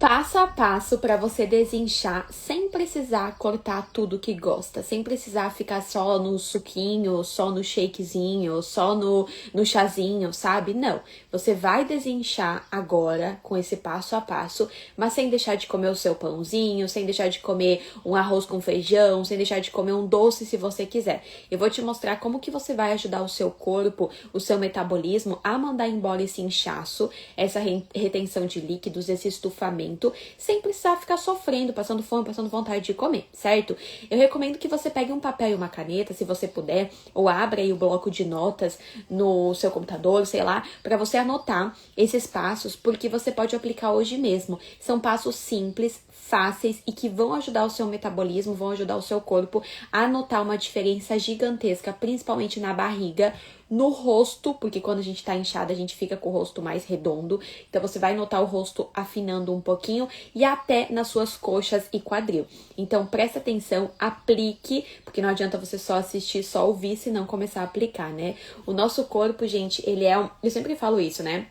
Passo a passo para você desinchar sem precisar cortar tudo que gosta, sem precisar ficar só no suquinho, só no shakezinho, só no chazinho, sabe? Não, você vai desinchar agora com esse passo a passo, mas sem deixar de comer o seu pãozinho, sem deixar de comer um arroz com feijão, sem deixar de comer um doce se você quiser. Eu vou te mostrar como que você vai ajudar o seu corpo, o seu metabolismo a mandar embora esse inchaço, essa retenção de líquidos, esse estufamento, sem precisar ficar sofrendo, passando fome, passando vontade de comer, certo? Eu recomendo que você pegue um papel e uma caneta, se você puder, ou abra aí o bloco de notas no seu computador, sei lá, para você anotar esses passos, porque você pode aplicar hoje mesmo. São passos simples, fáceis e que vão ajudar o seu metabolismo, vão ajudar o seu corpo a notar uma diferença gigantesca, principalmente na barriga, no rosto, porque quando a gente tá inchada, a gente fica com o rosto mais redondo. Então, você vai notar o rosto afinando um pouquinho e até nas suas coxas e quadril. Então, presta atenção, aplique, porque não adianta você só assistir, só ouvir, se não começar a aplicar, né? O nosso corpo, gente, ele é eu sempre falo isso, né?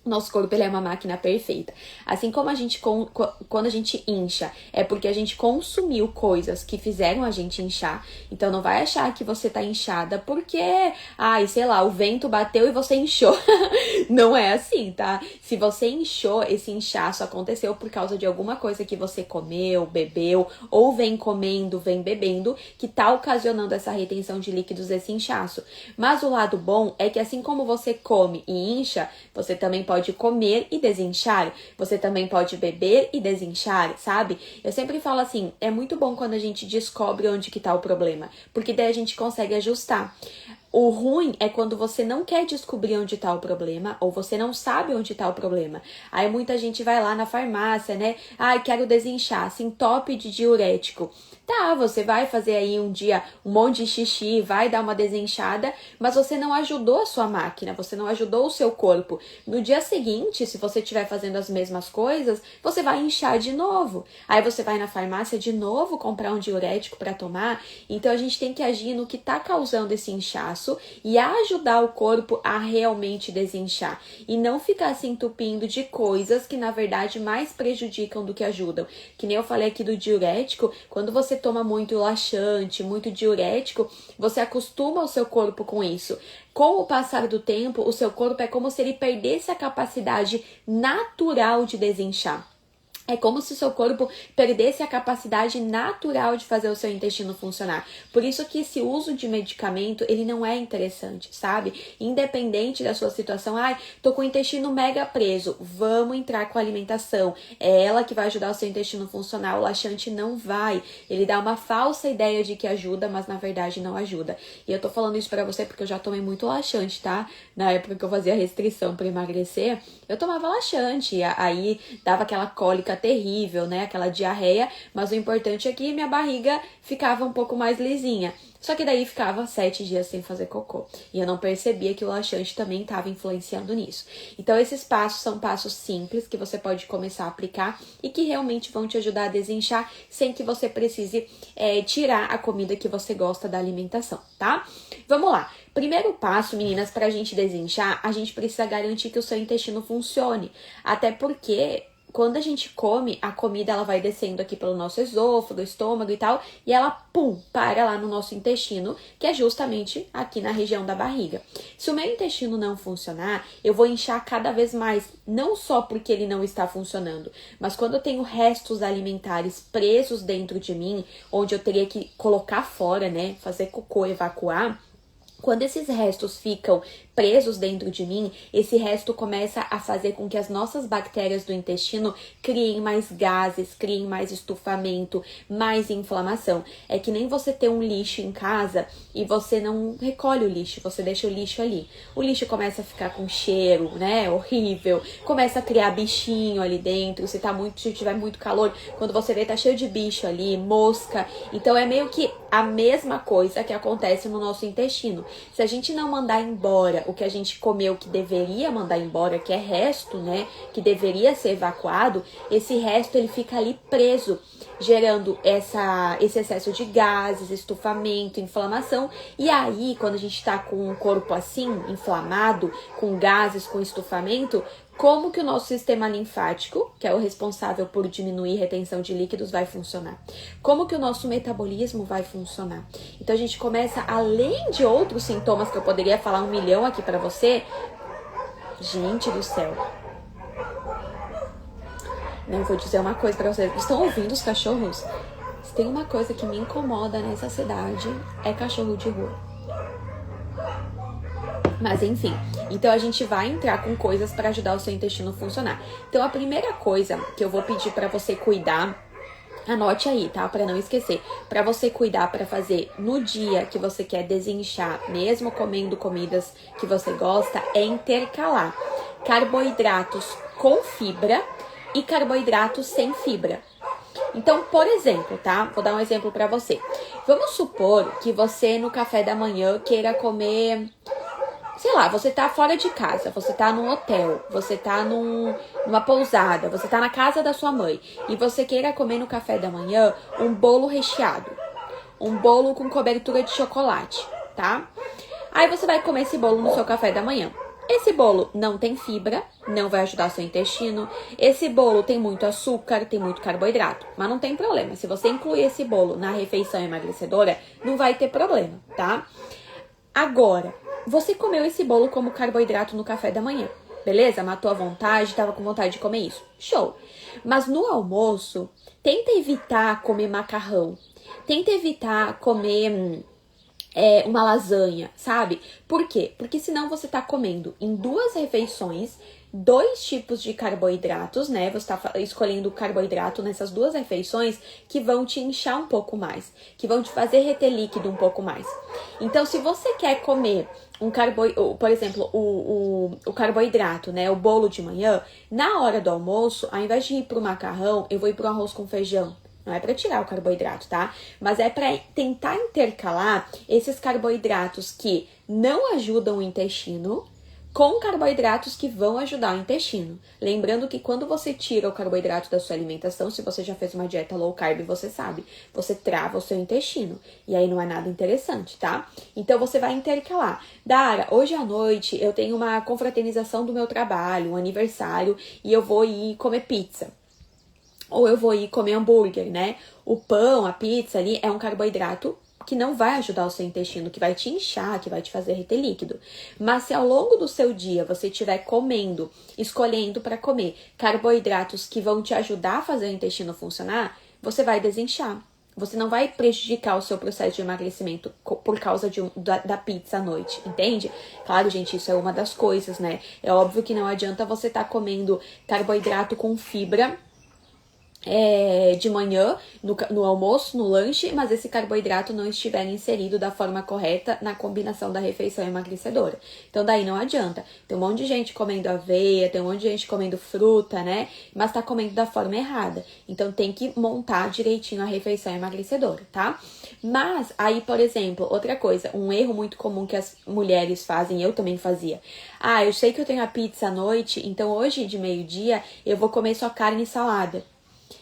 Nosso corpo, ele é uma máquina perfeita. Assim como a gente, quando a gente incha, é porque a gente consumiu coisas que fizeram a gente inchar. Então, não vai achar que você tá inchada porque, sei lá, o vento bateu e você inchou. Não é assim, tá? Se você inchou, esse inchaço aconteceu por causa de alguma coisa que você comeu, bebeu, ou vem comendo, vem bebendo, que tá ocasionando essa retenção de líquidos, esse inchaço. Mas o lado bom é que assim como você come e incha, você também pode comer e desinchar, você também pode beber e desinchar, sabe? Eu sempre falo assim, é muito bom quando a gente descobre onde que tá o problema, porque daí a gente consegue ajustar. O ruim é quando você não quer descobrir onde tá o problema, ou você não sabe onde tá o problema. Aí muita gente vai lá na farmácia, né? Quero desinchar, entope de diurético. Tá, você vai fazer aí um dia um monte de xixi, vai dar uma desinchada, mas você não ajudou a sua máquina, você não ajudou o seu corpo. No dia seguinte, se você estiver fazendo as mesmas coisas, você vai inchar de novo. Aí você vai na farmácia de novo comprar um diurético para tomar. Então a gente tem que agir no que tá causando esse inchaço e ajudar o corpo a realmente desinchar. E não ficar se entupindo de coisas que na verdade mais prejudicam do que ajudam. Que nem eu falei aqui do diurético, quando você toma muito laxante, muito diurético, você acostuma o seu corpo com isso. Com o passar do tempo, o seu corpo é como se ele perdesse a capacidade natural de desinchar. É como se o seu corpo perdesse a capacidade natural de fazer o seu intestino funcionar. Por isso que esse uso de medicamento, ele não é interessante, sabe? Independente da sua situação, tô com o intestino mega preso, vamos entrar com a alimentação. É ela que vai ajudar o seu intestino a funcionar, o laxante não vai. Ele dá uma falsa ideia de que ajuda, mas na verdade não ajuda. E eu tô falando isso pra você porque eu já tomei muito laxante, tá? Na época que eu fazia restrição pra emagrecer, eu tomava laxante, aí dava aquela cólica terrível, né? Aquela diarreia, mas o importante é que minha barriga ficava um pouco mais lisinha. Só que daí ficava 7 dias sem fazer cocô. E eu não percebia que o laxante também estava influenciando nisso. Então, esses passos são passos simples que você pode começar a aplicar e que realmente vão te ajudar a desinchar sem que você precise tirar a comida que você gosta da alimentação, tá? Vamos lá. Primeiro passo, meninas, pra gente desinchar, a gente precisa garantir que o seu intestino funcione. Até porque quando a gente come, a comida ela vai descendo aqui pelo nosso esôfago, estômago e tal, e ela, para lá no nosso intestino, que é justamente aqui na região da barriga. Se o meu intestino não funcionar, eu vou inchar cada vez mais, não só porque ele não está funcionando, mas quando eu tenho restos alimentares presos dentro de mim, onde eu teria que colocar fora, né, fazer cocô, evacuar. Quando esses restos ficam presos dentro de mim, esse resto começa a fazer com que as nossas bactérias do intestino criem mais gases, criem mais estufamento, mais inflamação. É que nem você ter um lixo em casa e você não recolhe o lixo, você deixa o lixo ali. O lixo começa a ficar com cheiro, né, horrível, começa a criar bichinho ali dentro, se tiver muito calor, quando você vê tá cheio de bicho ali, mosca. Então é meio que a mesma coisa que acontece no nosso intestino. Se a gente não mandar embora o que a gente comeu que deveria mandar embora, que é resto, né, que deveria ser evacuado, esse resto ele fica ali preso, gerando esse excesso de gases, estufamento, inflamação. E aí, quando a gente tá com um corpo assim, inflamado, com gases, com estufamento, como que o nosso sistema linfático, que é o responsável por diminuir a retenção de líquidos, vai funcionar. Como que o nosso metabolismo vai funcionar. Então a gente começa, além de outros sintomas que eu poderia falar 1 milhão aqui pra você. Gente do céu. Não, vou dizer uma coisa pra vocês. Estão ouvindo os cachorros? Se tem uma coisa que me incomoda nessa cidade, é cachorro de rua. Mas enfim, então a gente vai entrar com coisas para ajudar o seu intestino a funcionar. Então a primeira coisa que eu vou pedir para você cuidar, anote aí, tá? Para não esquecer. Para você cuidar, para fazer no dia que você quer desinchar, mesmo comendo comidas que você gosta, é intercalar carboidratos com fibra e carboidratos sem fibra. Então, por exemplo, tá? Vou dar um exemplo para você. Vamos supor que você no café da manhã queira comer, sei lá, você tá fora de casa, você tá num hotel, você tá numa pousada, você tá na casa da sua mãe e você queira comer no café da manhã um bolo recheado, um bolo com cobertura de chocolate, tá? Aí você vai comer esse bolo no seu café da manhã. Esse bolo não tem fibra, não vai ajudar o seu intestino. Esse bolo tem muito açúcar, tem muito carboidrato, mas não tem problema. Se você incluir esse bolo na refeição emagrecedora, não vai ter problema, tá? Agora, você comeu esse bolo como carboidrato no café da manhã, beleza? Matou a vontade, tava com vontade de comer isso. Show! Mas no almoço, tenta evitar comer macarrão. Tenta evitar comer uma lasanha, sabe? Por quê? Porque senão você tá comendo em 2 refeições 2 tipos de carboidratos, né? Você tá escolhendo carboidrato nessas 2 refeições que vão te inchar um pouco mais, que vão te fazer reter líquido um pouco mais. Então, se você quer comer por exemplo, o carboidrato, né? O bolo de manhã, na hora do almoço, ao invés de ir pro macarrão, eu vou ir pro arroz com feijão. Não é para tirar o carboidrato, tá? Mas é para tentar intercalar esses carboidratos que não ajudam o intestino com carboidratos que vão ajudar o intestino. Lembrando que quando você tira o carboidrato da sua alimentação, se você já fez uma dieta low carb, você sabe, você trava o seu intestino. E aí não é nada interessante, tá? Então você vai intercalar. Dara, hoje à noite eu tenho uma confraternização do meu trabalho, um aniversário, e eu vou ir comer pizza. Ou eu vou ir comer hambúrguer, né? O pão, a pizza ali é um carboidrato que não vai ajudar o seu intestino, que vai te inchar, que vai te fazer reter líquido. Mas se ao longo do seu dia você estiver comendo, escolhendo para comer carboidratos que vão te ajudar a fazer o intestino funcionar, você vai desinchar. Você não vai prejudicar o seu processo de emagrecimento por causa da pizza à noite, entende? Claro, gente, isso é uma das coisas, né? É óbvio que não adianta você estar comendo carboidrato com fibra de manhã, no almoço, no lanche, mas esse carboidrato não estiver inserido da forma correta na combinação da refeição emagrecedora. Então daí não adianta. Tem um monte de gente comendo aveia, tem um monte de gente comendo fruta, né? Mas tá comendo da forma errada. Então tem que montar direitinho a refeição emagrecedora, tá? Mas aí, por exemplo, outra coisa, um erro muito comum que as mulheres fazem, eu também fazia. Ah, eu sei que eu tenho a pizza à noite, então hoje de meio-dia eu vou comer só carne e salada.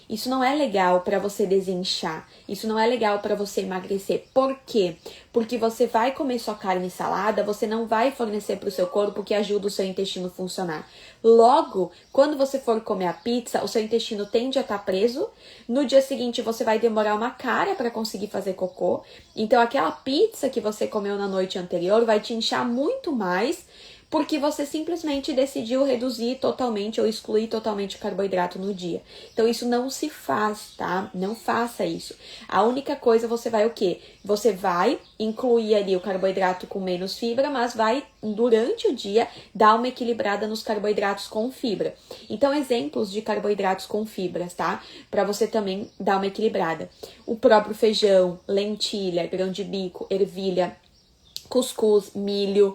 Isso não é legal para você desinchar. Isso não é legal para você emagrecer. Por quê? Porque você vai comer só carne e salada, você não vai fornecer para o seu corpo o que ajuda o seu intestino a funcionar. Logo, quando você for comer a pizza, o seu intestino tende a estar preso. No dia seguinte, você vai demorar uma cara para conseguir fazer cocô. Então, aquela pizza que você comeu na noite anterior vai te inchar muito mais, porque você simplesmente decidiu reduzir totalmente ou excluir totalmente o carboidrato no dia. Então, isso não se faz, tá? Não faça isso. A única coisa, você vai o quê? Você vai incluir ali o carboidrato com menos fibra, mas vai, durante o dia, dar uma equilibrada nos carboidratos com fibra. Então, exemplos de carboidratos com fibras, tá? Para você também dar uma equilibrada. O próprio feijão, lentilha, grão de bico, ervilha, cuscuz, milho,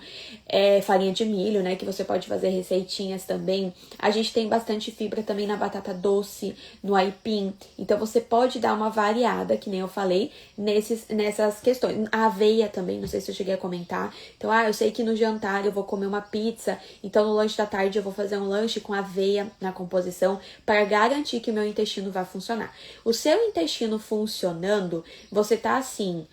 farinha de milho, né, que você pode fazer receitinhas também. A gente tem bastante fibra também na batata doce, no aipim. Então, você pode dar uma variada, que nem eu falei, nessas questões. A aveia também, não sei se eu cheguei a comentar. Então, eu sei que no jantar eu vou comer uma pizza, então no lanche da tarde eu vou fazer um lanche com aveia na composição para garantir que o meu intestino vai funcionar. O seu intestino funcionando, você tá assim,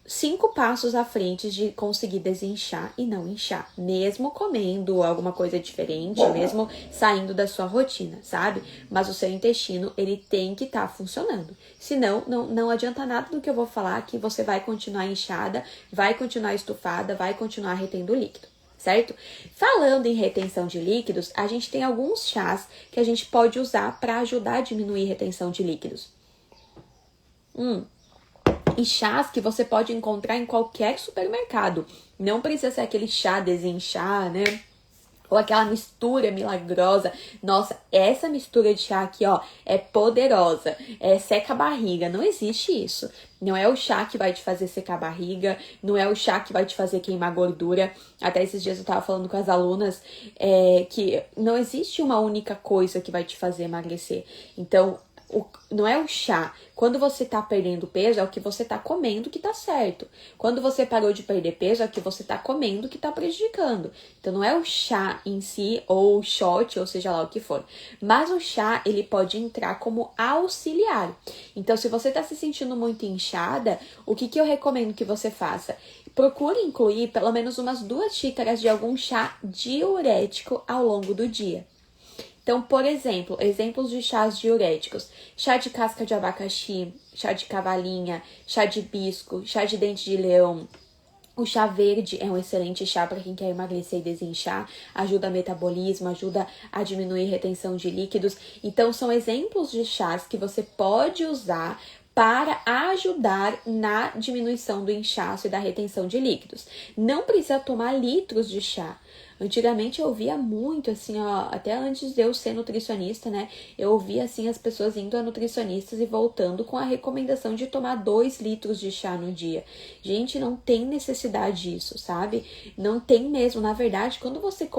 5 passos à frente de conseguir desinchar e não inchar, mesmo comendo alguma coisa diferente, mesmo saindo da sua rotina, sabe? Mas o seu intestino, ele tem que estar funcionando. Senão, não adianta nada do que eu vou falar, que você vai continuar inchada, vai continuar estufada, vai continuar retendo líquido, certo? Falando em retenção de líquidos, a gente tem alguns chás que a gente pode usar para ajudar a diminuir a retenção de líquidos. E chás que você pode encontrar em qualquer supermercado. Não precisa ser aquele chá desinchar, né? Ou aquela mistura milagrosa. Nossa, essa mistura de chá aqui, ó, é poderosa. É seca a barriga. Não existe isso. Não é o chá que vai te fazer secar a barriga. Não é o chá que vai te fazer queimar gordura. Até esses dias eu tava falando com as alunas que não existe uma única coisa que vai te fazer emagrecer. Então, não é o chá. Quando você tá perdendo peso, é o que você tá comendo que tá certo. Quando você parou de perder peso, é o que você tá comendo que tá prejudicando. Então, não é o chá em si, ou o shot, ou seja lá o que for. Mas o chá, ele pode entrar como auxiliar. Então, se você tá se sentindo muito inchada, o que eu recomendo que você faça? Procure incluir pelo menos umas 2 xícaras de algum chá diurético ao longo do dia. Então, por exemplo, exemplos de chás diuréticos: chá de casca de abacaxi, chá de cavalinha, chá de hibisco, chá de dente de leão. O chá verde é um excelente chá para quem quer emagrecer e desinchar, ajuda o metabolismo, ajuda a diminuir a retenção de líquidos. Então, são exemplos de chás que você pode usar para ajudar na diminuição do inchaço e da retenção de líquidos. Não precisa tomar litros de chá. Antigamente eu ouvia muito, assim, ó, até antes de eu ser nutricionista, né? Eu ouvia, assim, as pessoas indo a nutricionistas e voltando com a recomendação de tomar 2 litros de chá no dia. Gente, não tem necessidade disso, sabe? Não tem mesmo. Na verdade, quando você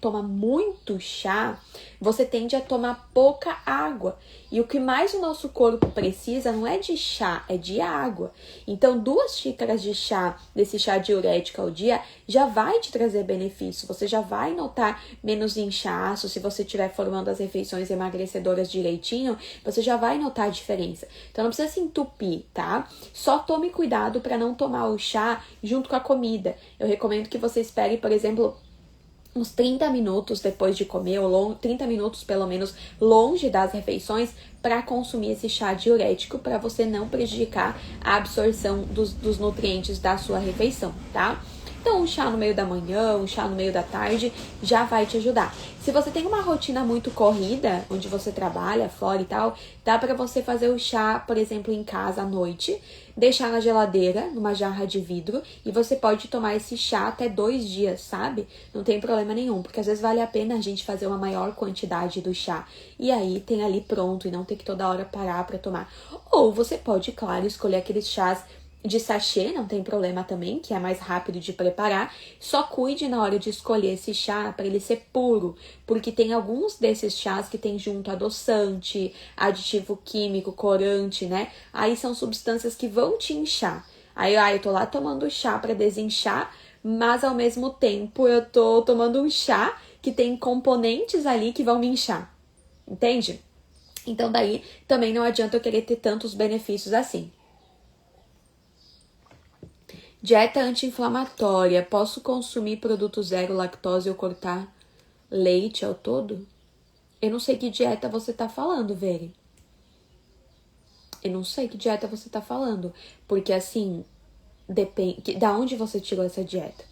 toma muito chá, você tende a tomar pouca água. E o que mais o nosso corpo precisa não é de chá, é de água. Então, 2 xícaras de chá, desse chá diurético ao dia, já vai te trazer benefício. Você já vai notar menos inchaço. Se você estiver formando as refeições emagrecedoras direitinho, você já vai notar a diferença. Então, não precisa se entupir, tá? Só tome cuidado para não tomar o chá junto com a comida. Eu recomendo que você espere, por exemplo, uns 30 minutos depois de comer, ou 30 minutos pelo menos longe das refeições, para consumir esse chá diurético, para você não prejudicar a absorção dos nutrientes da sua refeição, tá? Então, um chá no meio da manhã, um chá no meio da tarde já vai te ajudar. Se você tem uma rotina muito corrida, onde você trabalha fora e tal, dá para você fazer o chá, por exemplo, em casa à noite, deixar na geladeira, numa jarra de vidro, e você pode tomar esse chá até 2 dias, sabe? Não tem problema nenhum, porque às vezes vale a pena a gente fazer uma maior quantidade do chá. E aí tem ali pronto, e não ter que toda hora parar para tomar. Ou você pode, claro, escolher aqueles chás de sachê, não tem problema também, que é mais rápido de preparar. Só cuide na hora de escolher esse chá para ele ser puro, porque tem alguns desses chás que tem junto adoçante, aditivo químico, corante, né? Aí são substâncias que vão te inchar. Aí, eu tô lá tomando chá para desinchar, mas ao mesmo tempo eu tô tomando um chá que tem componentes ali que vão me inchar. Entende? Então daí também não adianta eu querer ter tantos benefícios assim. Dieta anti-inflamatória. Posso consumir produto zero lactose ou cortar leite ao todo? Eu não sei que dieta você tá falando, Veri. Eu não sei que dieta você tá falando. Porque assim, depende. Da onde você tirou essa dieta?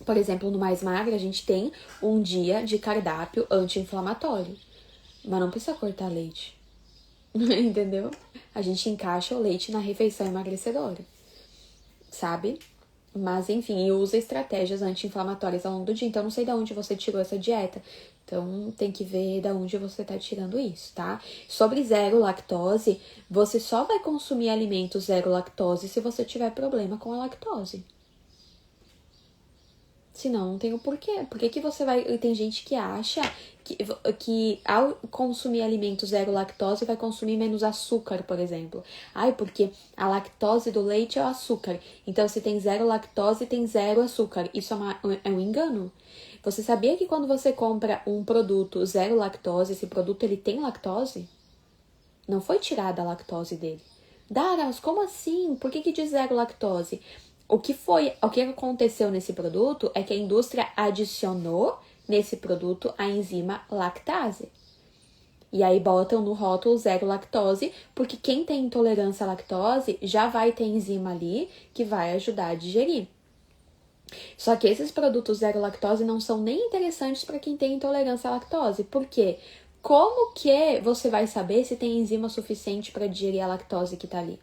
Por exemplo, no Mais Magra, a gente tem um dia de cardápio anti-inflamatório. Mas não precisa cortar leite. Entendeu? A gente encaixa o leite na refeição emagrecedora. Sabe? Mas, enfim, e usa estratégias anti-inflamatórias ao longo do dia. Então, não sei de onde você tirou essa dieta. Então, tem que ver de onde você tá tirando isso, tá? Sobre zero lactose, você só vai consumir alimentos zero lactose se você tiver problema com a lactose. Senão, não tem o porquê. Por que você vai... Tem gente que acha que ao consumir alimentos zero lactose vai consumir menos açúcar, por exemplo. Ai, porque a lactose do leite é o açúcar. Então, se tem zero lactose, tem zero açúcar. Isso é um engano. Você sabia que quando você compra um produto zero lactose, esse produto ele tem lactose? Não foi tirada a lactose dele. Dara, mas como assim? Por que diz zero lactose? O que aconteceu nesse produto é que a indústria adicionou nesse produto a enzima lactase. E aí botam no rótulo zero lactose, porque quem tem intolerância à lactose já vai ter enzima ali que vai ajudar a digerir. Só que esses produtos zero lactose não são nem interessantes para quem tem intolerância à lactose. Por quê? Como que você vai saber se tem enzima suficiente para digerir a lactose que tá ali?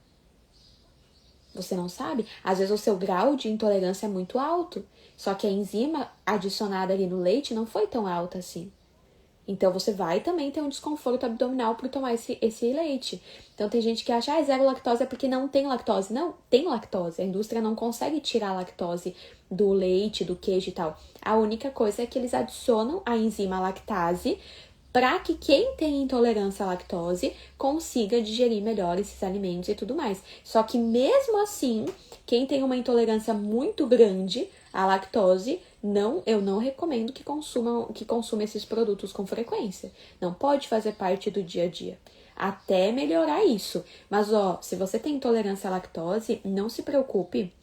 Você não sabe? Às vezes o seu grau de intolerância é muito alto, só que a enzima adicionada ali no leite não foi tão alta assim. Então, você vai também ter um desconforto abdominal por tomar esse leite. Então, tem gente que acha, zero lactose é porque não tem lactose. Não, tem lactose. A indústria não consegue tirar a lactose do leite, do queijo e tal. A única coisa é que eles adicionam a enzima lactase para que quem tem intolerância à lactose consiga digerir melhor esses alimentos e tudo mais. Só que mesmo assim, quem tem uma intolerância muito grande à lactose, eu não recomendo que consuma esses produtos com frequência. Não pode fazer parte do dia a dia. Até melhorar isso. Mas, se você tem intolerância à lactose, não se preocupe,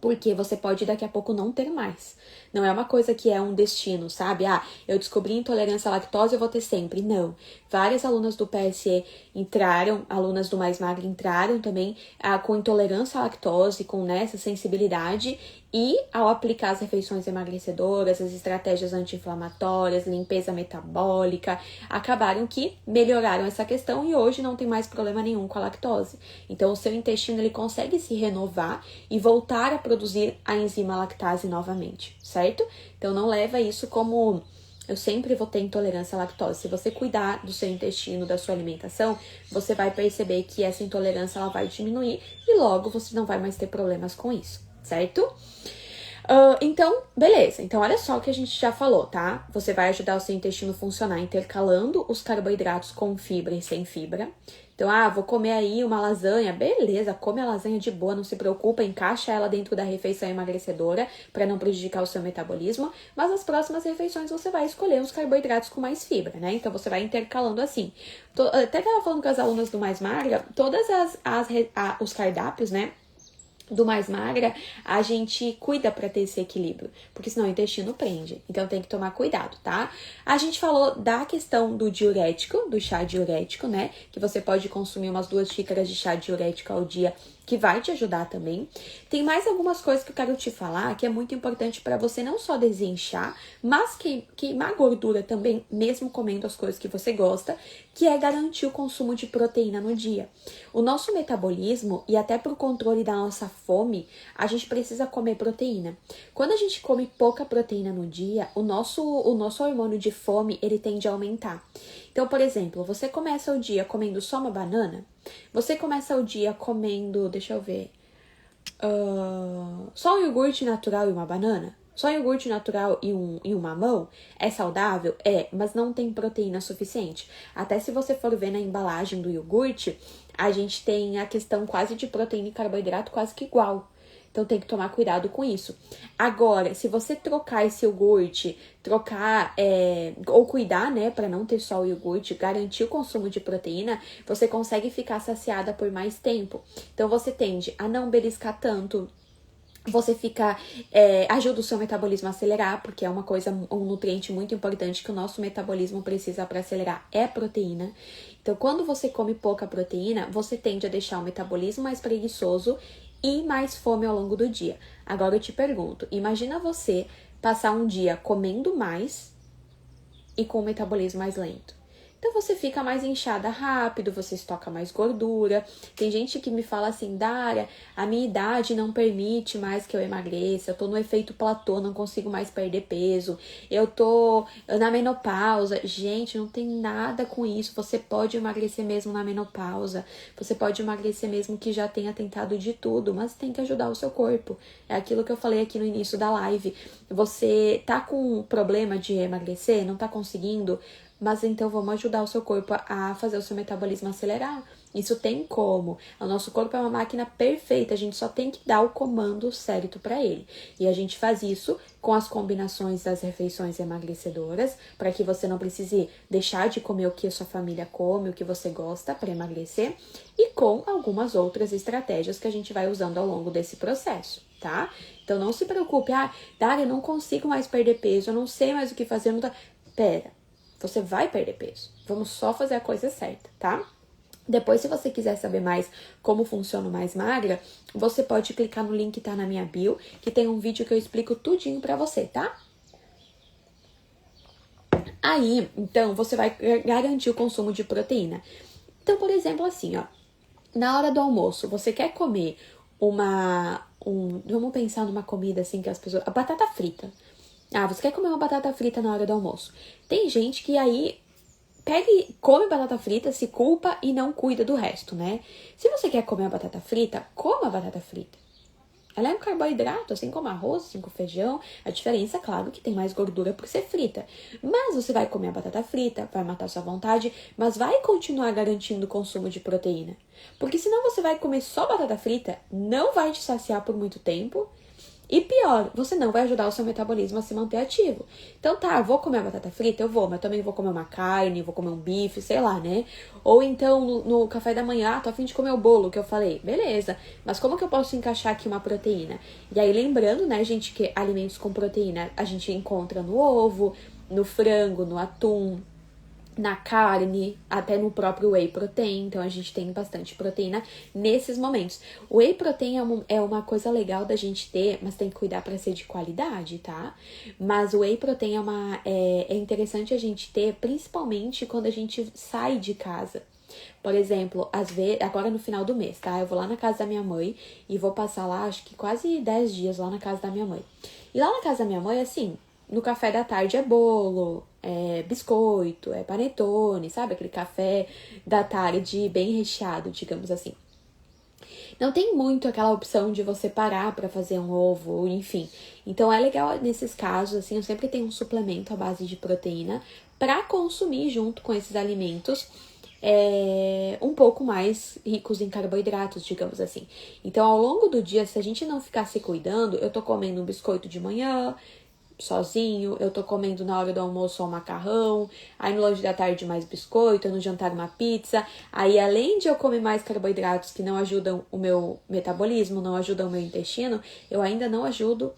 porque você pode daqui a pouco não ter mais. Não é uma coisa que é um destino, sabe? Eu descobri intolerância à lactose, eu vou ter sempre. Não. Várias alunas do PSE entraram, alunas do Mais Magra entraram também com intolerância à lactose, com essa sensibilidade. E ao aplicar as refeições emagrecedoras, as estratégias anti-inflamatórias, limpeza metabólica, acabaram que melhoraram essa questão e hoje não tem mais problema nenhum com a lactose. Então, o seu intestino ele consegue se renovar e voltar a produzir a enzima lactase novamente, certo? Então, não leva isso como eu sempre vou ter intolerância à lactose. Se você cuidar do seu intestino, da sua alimentação, você vai perceber que essa intolerância ela vai diminuir e logo você não vai mais ter problemas com isso, certo? Então, beleza. Então, olha só o que a gente já falou, tá? Você vai ajudar o seu intestino a funcionar intercalando os carboidratos com fibra e sem fibra. Então, vou comer aí uma lasanha. Beleza, come a lasanha de boa, não se preocupa, encaixa ela dentro da refeição emagrecedora para não prejudicar o seu metabolismo. Mas nas próximas refeições você vai escolher os carboidratos com mais fibra, né? Então, você vai intercalando assim. Até tava falando com as alunas do Mais Magra, todas os cardápios, né? Do Mais Magra, a gente cuida para ter esse equilíbrio, porque senão o intestino prende, então tem que tomar cuidado, tá? A gente falou da questão do diurético, do chá diurético, né? Que você pode consumir umas 2 xícaras de chá diurético ao dia, que vai te ajudar também. Tem mais algumas coisas que eu quero te falar, que é muito importante para você não só desinchar, mas queimar gordura também, mesmo comendo as coisas que você gosta, que é garantir o consumo de proteína no dia. O nosso metabolismo, e até pro controle da nossa fome, a gente precisa comer proteína. Quando a gente come pouca proteína no dia, o nosso hormônio de fome, ele tende a aumentar. Então, por exemplo, você começa o dia comendo só uma banana, você começa o dia comendo, deixa eu ver, só um iogurte natural e uma banana? Só iogurte natural e um mamão é saudável? É, mas não tem proteína suficiente. Até se você for ver na embalagem do iogurte, a gente tem a questão quase de proteína e carboidrato quase que igual. Então tem que tomar cuidado com isso. Agora, se você trocar esse iogurte, ou cuidar, né, para não ter só o iogurte, garantir o consumo de proteína, você consegue ficar saciada por mais tempo. Então você tende a não beliscar tanto. Você ajuda o seu metabolismo a acelerar, porque é um nutriente muito importante que o nosso metabolismo precisa para acelerar, é proteína. Então, quando você come pouca proteína, você tende a deixar o metabolismo mais preguiçoso e mais fome ao longo do dia. Agora eu te pergunto, imagina você passar um dia comendo mais e com o metabolismo mais lento. Então você fica mais inchada rápido, você estoca mais gordura. Tem gente que me fala assim, Dara, a minha idade não permite mais que eu emagreça, eu tô no efeito platô, não consigo mais perder peso, eu tô na menopausa. Gente, não tem nada com isso, você pode emagrecer mesmo na menopausa, você pode emagrecer mesmo que já tenha tentado de tudo, mas tem que ajudar o seu corpo. É aquilo que eu falei aqui no início da live. Você tá com problema de emagrecer, não tá conseguindo? mas então vamos ajudar o seu corpo a fazer o seu metabolismo acelerar. Isso tem como. O nosso corpo é uma máquina perfeita, a gente só tem que dar o comando certo para ele. E a gente faz isso com as combinações das refeições emagrecedoras, para que você não precise deixar de comer o que a sua família come, o que você gosta para emagrecer, e com algumas outras estratégias que a gente vai usando ao longo desse processo, tá? Então não se preocupe, Dari, eu não consigo mais perder peso, eu não sei mais o que fazer, não tá... Pera, você vai perder peso. Vamos só fazer a coisa certa, tá? Depois, se você quiser saber mais como funciona o Mais Magra, você pode clicar no link que tá na minha bio, que tem um vídeo que eu explico tudinho pra você, tá? Aí, então, você vai garantir o consumo de proteína. Então, por exemplo, assim, ó, na hora do almoço, você quer comer vamos pensar numa comida assim que as pessoas... A batata frita. Você quer comer uma batata frita na hora do almoço. Tem gente que aí pega e come batata frita, se culpa e não cuida do resto, né? Se você quer comer a batata frita, coma a batata frita. Ela é um carboidrato, assim como arroz, assim como feijão. A diferença, é claro, que tem mais gordura por ser frita. Mas você vai comer a batata frita, vai matar sua vontade, mas vai continuar garantindo o consumo de proteína. Porque senão você vai comer só batata frita, não vai te saciar por muito tempo. E pior, você não vai ajudar o seu metabolismo a se manter ativo. Então eu vou comer a batata frita? Eu vou, mas também vou comer uma carne, vou comer um bife, sei lá, né? Ou então no café da manhã, tô a fim de comer o bolo que eu falei. Beleza, mas como que eu posso encaixar aqui uma proteína? E aí lembrando, né, gente, que alimentos com proteína a gente encontra no ovo, no frango, no atum, na carne, até no próprio whey protein, então a gente tem bastante proteína nesses momentos. O whey protein é uma coisa legal da gente ter, mas tem que cuidar para ser de qualidade, tá? Mas o whey protein é interessante a gente ter, principalmente quando a gente sai de casa. Por exemplo, às vezes, agora no final do mês, tá? Eu vou lá na casa da minha mãe e vou passar lá, acho que quase 10 dias lá na casa da minha mãe. E lá na casa da minha mãe, assim, no café da tarde é bolo, é biscoito, é panetone, sabe? Aquele café da tarde bem recheado, digamos assim. Não tem muito aquela opção de você parar para fazer um ovo, enfim. Então é legal nesses casos, assim, eu sempre tenho um suplemento à base de proteína para consumir junto com esses alimentos um pouco mais ricos em carboidratos, digamos assim. Então, ao longo do dia, se a gente não ficar se cuidando, eu tô comendo um biscoito de manhã, sozinho, eu tô comendo na hora do almoço um macarrão, aí no lanche da tarde mais biscoito, no jantar uma pizza, aí além de eu comer mais carboidratos que não ajudam o meu metabolismo, não ajudam o meu intestino, eu ainda não ajudo,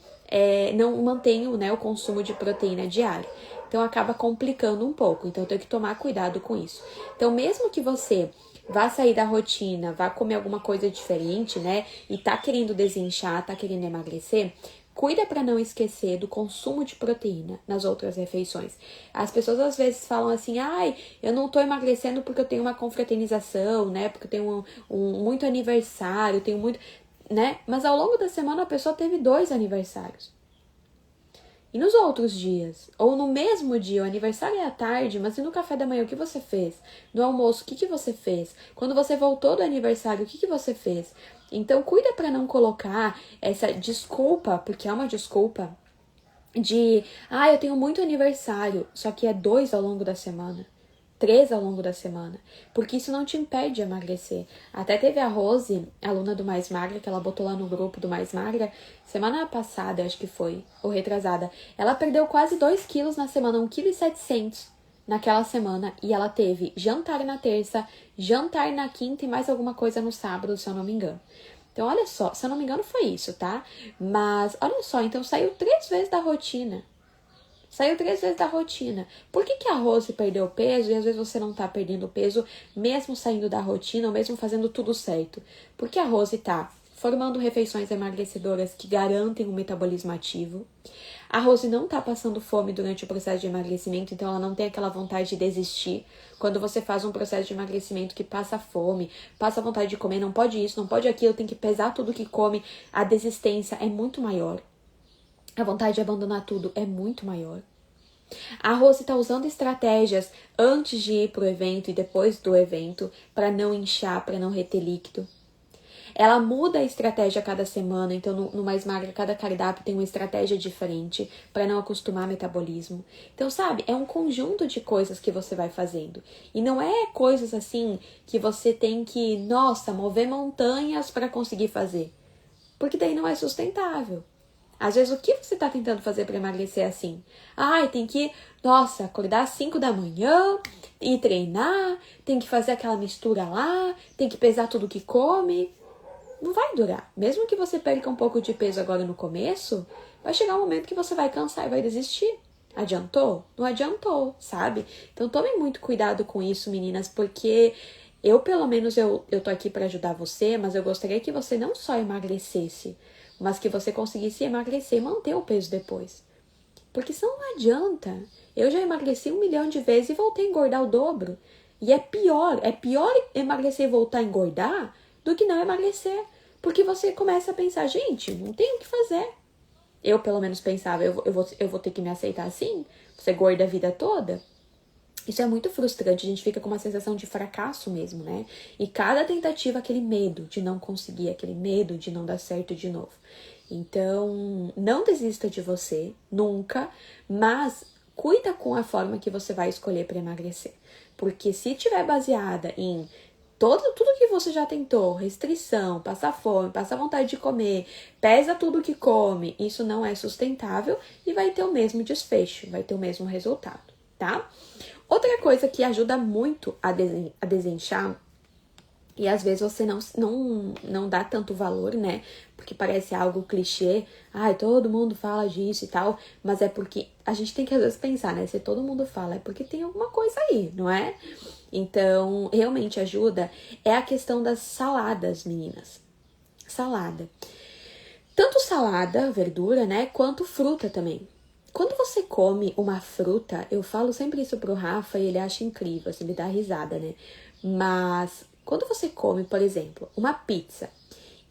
não mantenho, né, o consumo de proteína diário. Então acaba complicando um pouco, então eu tenho que tomar cuidado com isso. Então mesmo que você vá sair da rotina, vá comer alguma coisa diferente, né, e tá querendo desinchar, tá querendo emagrecer, cuida para não esquecer do consumo de proteína nas outras refeições. As pessoas às vezes falam assim, eu não tô emagrecendo porque eu tenho uma confraternização, né? Porque eu tenho muito aniversário, eu tenho muito, né? Mas ao longo da semana a pessoa teve 2 aniversários. E nos outros dias, ou no mesmo dia, o aniversário é à tarde, mas e no café da manhã, o que você fez? No almoço, o que você fez? Quando você voltou do aniversário, o que você fez? Então, cuida para não colocar essa desculpa, porque é uma desculpa, de, eu tenho muito aniversário, só que é 2 ao longo da semana. 3 ao longo da semana, porque isso não te impede de emagrecer. Até teve a Rose, aluna do Mais Magra, que ela botou lá no grupo do Mais Magra, semana passada, acho que foi, ou retrasada, ela perdeu quase 2 quilos na semana, 1,7 kg naquela semana, e ela teve jantar na terça, jantar na quinta e mais alguma coisa no sábado, se eu não me engano. Então, olha só, se eu não me engano foi isso, tá? Mas, olha só, então saiu 3 vezes da rotina. Saiu 3 vezes da rotina. Por que a Rose perdeu peso e às vezes você não tá perdendo peso mesmo saindo da rotina ou mesmo fazendo tudo certo? Porque a Rose tá formando refeições emagrecedoras que garantem um metabolismo ativo. A Rose não tá passando fome durante o processo de emagrecimento, então ela não tem aquela vontade de desistir. Quando você faz um processo de emagrecimento que passa fome, passa vontade de comer, não pode isso, não pode aquilo, tem que pesar tudo que come, a desistência é muito maior. A vontade de abandonar tudo é muito maior. A Rose está usando estratégias antes de ir pro evento e depois do evento para não inchar, para não reter líquido. Ela muda a estratégia a cada semana, então no Mais Magra, cada cardápio tem uma estratégia diferente para não acostumar metabolismo. Então, sabe, é um conjunto de coisas que você vai fazendo. E não é coisas assim que você tem que, nossa, mover montanhas para conseguir fazer. Porque daí não é sustentável. Às vezes, o que você está tentando fazer para emagrecer assim? Ai, tem que, nossa, acordar às 5 da manhã e treinar, tem que fazer aquela mistura lá, tem que pesar tudo que come. Não vai durar. Mesmo que você perca um pouco de peso agora no começo, vai chegar um momento que você vai cansar e vai desistir. Adiantou? Não adiantou, sabe? Então tomem muito cuidado com isso, meninas, porque pelo menos, eu tô aqui para ajudar você, mas eu gostaria que você não só emagrecesse, mas que você conseguisse emagrecer e manter o peso depois. Porque senão não adianta. Eu já emagreci 1 milhão de vezes e voltei a engordar o dobro. E é pior emagrecer e voltar a engordar do que não emagrecer. Porque você começa a pensar, gente, não tem o que fazer. Eu, pelo menos, pensava, eu vou ter que me aceitar assim? Ser gorda a vida toda? Isso é muito frustrante, a gente fica com uma sensação de fracasso mesmo, né? E cada tentativa, aquele medo de não conseguir, aquele medo de não dar certo de novo. Então, não desista de você, nunca, mas cuida com a forma que você vai escolher para emagrecer. Porque se estiver baseada em tudo que você já tentou, restrição, passar fome, passar vontade de comer, pesa tudo que come, isso não é sustentável e vai ter o mesmo desfecho, vai ter o mesmo resultado, tá? Outra coisa que ajuda muito a desinchar, e às vezes você não dá tanto valor, né? Porque parece algo clichê, ai, todo mundo fala disso e tal, mas é porque a gente tem que às vezes pensar, né? Se todo mundo fala, é porque tem alguma coisa aí, não é? Então, realmente ajuda é a questão das saladas, meninas. Salada. Tanto salada, verdura, né? Quanto fruta também. Quando você come uma fruta, eu falo sempre isso pro Rafa e ele acha incrível, assim, ele dá risada, né? Mas quando você come, por exemplo, uma pizza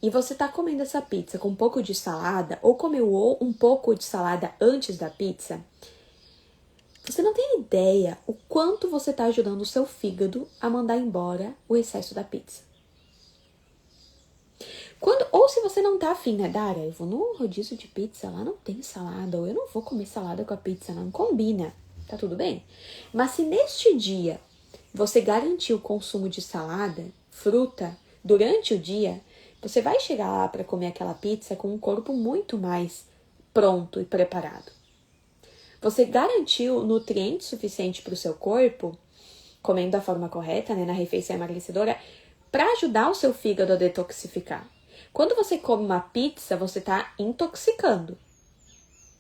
e você tá comendo essa pizza com um pouco de salada ou comeu um pouco de salada antes da pizza, você não tem ideia o quanto você tá ajudando o seu fígado a mandar embora o excesso da pizza. Ou se você não tá afim, né, Dara, eu vou no rodízio de pizza, lá não tem salada, ou eu não vou comer salada com a pizza, não combina, tá tudo bem? Mas se neste dia você garantir o consumo de salada, fruta, durante o dia, você vai chegar lá para comer aquela pizza com um corpo muito mais pronto e preparado. Você garantiu nutrientes suficientes para o seu corpo, comendo da forma correta, né, na refeição emagrecedora, para ajudar o seu fígado a detoxificar. Quando você come uma pizza, você está intoxicando.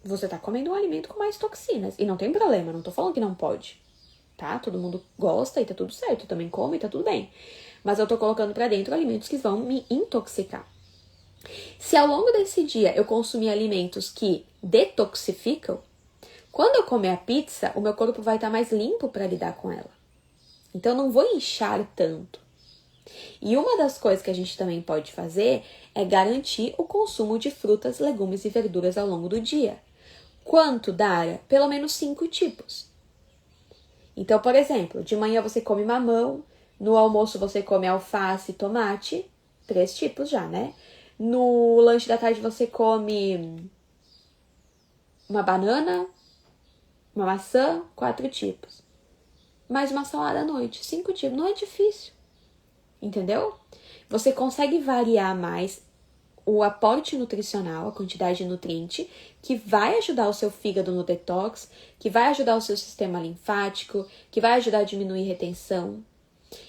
Você está comendo um alimento com mais toxinas. E não tem problema, não tô falando que não pode. Tá? Todo mundo gosta e tá tudo certo. Eu também como e tá tudo bem. Mas eu tô colocando para dentro alimentos que vão me intoxicar. Se ao longo desse dia eu consumir alimentos que detoxificam, quando eu comer a pizza, o meu corpo vai estar mais limpo para lidar com ela. Então eu não vou inchar tanto. E uma das coisas que a gente também pode fazer é garantir o consumo de frutas, legumes e verduras ao longo do dia. Quanto, Dara? Pelo menos 5 tipos. Então, por exemplo, de manhã você come mamão, no almoço você come alface e tomate, 3 tipos já, né? No lanche da tarde você come uma banana, uma maçã, 4 tipos. Mais uma salada à noite, 5 tipos. Não é difícil. Entendeu? Você consegue variar mais o aporte nutricional, a quantidade de nutriente, que vai ajudar o seu fígado no detox, que vai ajudar o seu sistema linfático, que vai ajudar a diminuir retenção.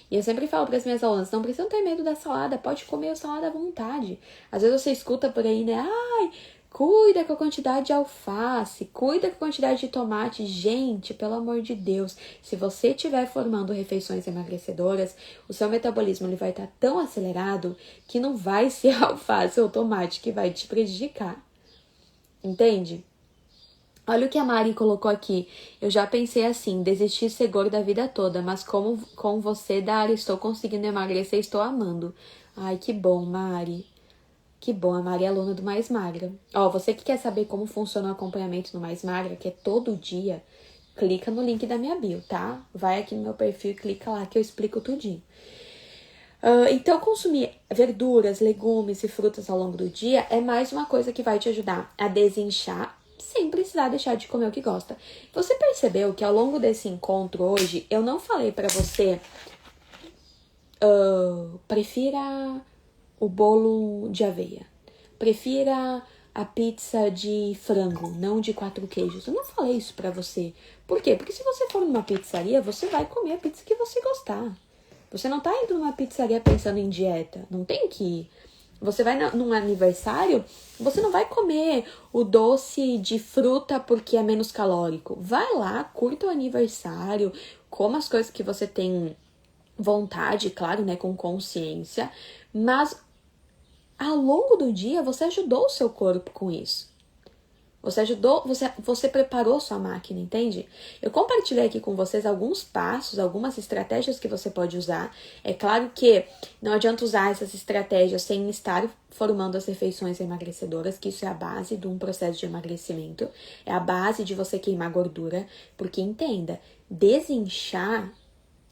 E eu sempre falo para as minhas alunas, não precisam ter medo da salada, pode comer a salada à vontade. Às vezes você escuta por aí, né? Ai, cuida com a quantidade de alface, cuida com a quantidade de tomate. Gente, pelo amor de Deus, se você estiver formando refeições emagrecedoras, o seu metabolismo ele vai estar tão acelerado que não vai ser a alface ou tomate que vai te prejudicar. Entende? Olha o que a Mari colocou aqui. Eu já pensei assim, desistir de ser gorda a vida toda, mas como com você, Dara, estou conseguindo emagrecer, estou amando. Ai, que bom, Mari. Que bom, a Mari é aluna do Mais Magra. Ó, você que quer saber como funciona o acompanhamento no Mais Magra, que é todo dia, clica no link da minha bio, tá? Vai aqui no meu perfil e clica lá que eu explico tudinho. Então, consumir verduras, legumes e frutas ao longo do dia é mais uma coisa que vai te ajudar a desinchar sem precisar deixar de comer o que gosta. Você percebeu que ao longo desse encontro hoje, eu não falei pra você prefira o bolo de aveia, prefira a pizza de frango, não de 4 queijos. Eu não falei isso pra você. Por quê? Porque se você for numa pizzaria, você vai comer a pizza que você gostar. Você não tá indo numa pizzaria pensando em dieta. Não tem que ir. Você vai num aniversário, você não vai comer o doce de fruta porque é menos calórico. Vai lá, curta o aniversário, coma as coisas que você tem vontade, claro, né, com consciência, mas ao longo do dia você ajudou o seu corpo com isso. Você ajudou, você preparou sua máquina, entende? Eu compartilhei aqui com vocês alguns passos, algumas estratégias que você pode usar. É claro que não adianta usar essas estratégias sem estar formando as refeições emagrecedoras, que isso é a base de um processo de emagrecimento. É a base de você queimar gordura, porque entenda, desinchar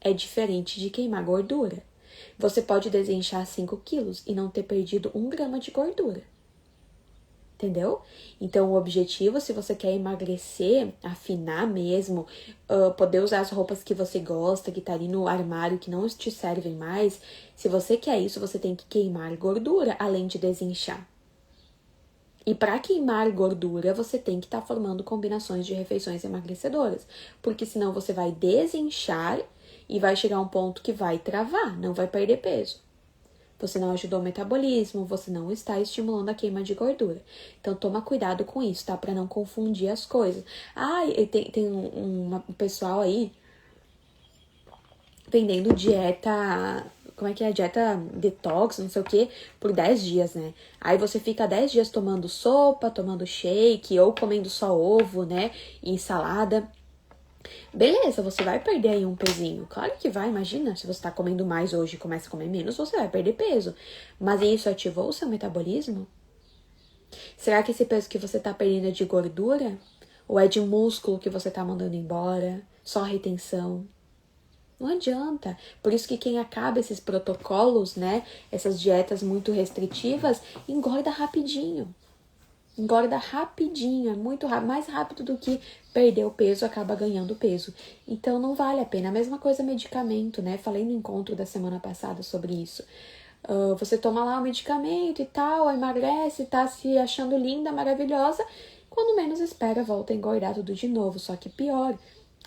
é diferente de queimar gordura. Você pode desinchar 5 quilos e não ter perdido 1 grama de gordura. Entendeu? Então, o objetivo, se você quer emagrecer, afinar mesmo, poder usar as roupas que você gosta, que tá ali no armário, que não te servem mais, se você quer isso, você tem que queimar gordura, além de desinchar. E para queimar gordura, você tem que estar formando combinações de refeições emagrecedoras, porque senão você vai desinchar e vai chegar a um ponto que vai travar, não vai perder peso. Você não ajudou o metabolismo, você não está estimulando a queima de gordura. Então, toma cuidado com isso, tá? Pra não confundir as coisas. Tem um pessoal aí vendendo dieta... Como é que é? Dieta detox, não sei o que, por 10 dias, né? Aí você fica 10 dias tomando sopa, tomando shake, ou comendo só ovo, né? E salada. Beleza, você vai perder aí um pezinho. Claro que vai, imagina, se você tá comendo mais hoje e começa a comer menos, você vai perder peso. Mas isso ativou o seu metabolismo? Será que esse peso que você tá perdendo é de gordura? Ou é de músculo que você tá mandando embora? Só retenção? Não adianta. Por isso que quem acaba esses protocolos, né, essas dietas muito restritivas, engorda rapidinho. Engorda rapidinho, é muito rápido, mais rápido do que perder o peso, acaba ganhando peso. Então não vale a pena. A mesma coisa medicamento, né? Falei no encontro da semana passada sobre isso. Você toma lá o medicamento e tal, emagrece, tá se achando linda, maravilhosa. Quando menos espera, volta a engordar tudo de novo, só que pior.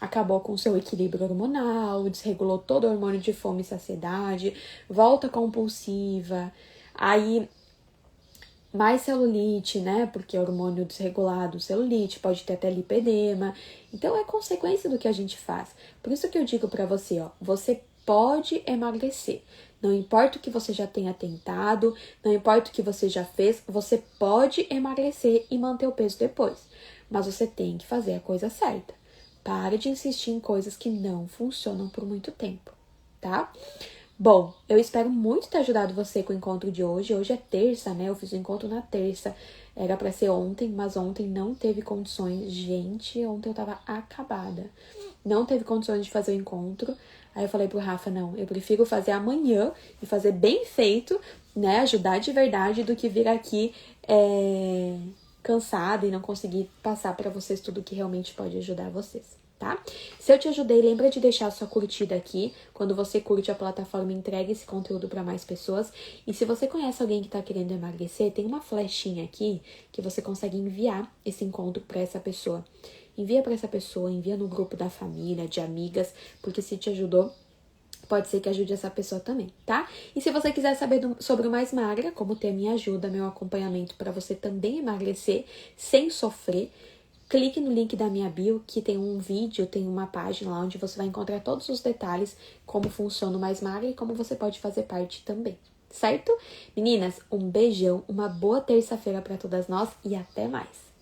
Acabou com o seu equilíbrio hormonal, desregulou todo o hormônio de fome e saciedade, volta compulsiva. Aí mais celulite, né? Porque é hormônio desregulado, celulite, pode ter até lipedema. Então é consequência do que a gente faz. Por isso que eu digo pra você, ó, você pode emagrecer. Não importa o que você já tenha tentado, não importa o que você já fez, você pode emagrecer e manter o peso depois. Mas você tem que fazer a coisa certa. Para de insistir em coisas que não funcionam por muito tempo, tá? Bom, eu espero muito ter ajudado você com o encontro de hoje. Hoje é terça, né? Eu fiz o encontro na terça. Era pra ser ontem, mas ontem não teve condições. Gente, ontem eu tava acabada. Não teve condições de fazer o encontro. Aí eu falei pro Rafa, não, eu prefiro fazer amanhã e fazer bem feito, né? Ajudar de verdade do que vir aqui cansada e não conseguir passar pra vocês tudo que realmente pode ajudar vocês. Tá? Se eu te ajudei, lembra de deixar sua curtida aqui. Quando você curte a plataforma, entrega esse conteúdo para mais pessoas. E se você conhece alguém que está querendo emagrecer, tem uma flechinha aqui que você consegue enviar esse encontro para essa pessoa. Envia para essa pessoa, envia no grupo da família, de amigas, porque se te ajudou, pode ser que ajude essa pessoa também, tá? E se você quiser saber sobre o Mais Magra, como ter a minha ajuda, meu acompanhamento para você também emagrecer sem sofrer, clique no link da minha bio, que tem um vídeo, tem uma página lá onde você vai encontrar todos os detalhes, como funciona o Mais Magra e como você pode fazer parte também, certo? Meninas, um beijão, uma boa terça-feira para todas nós e até mais!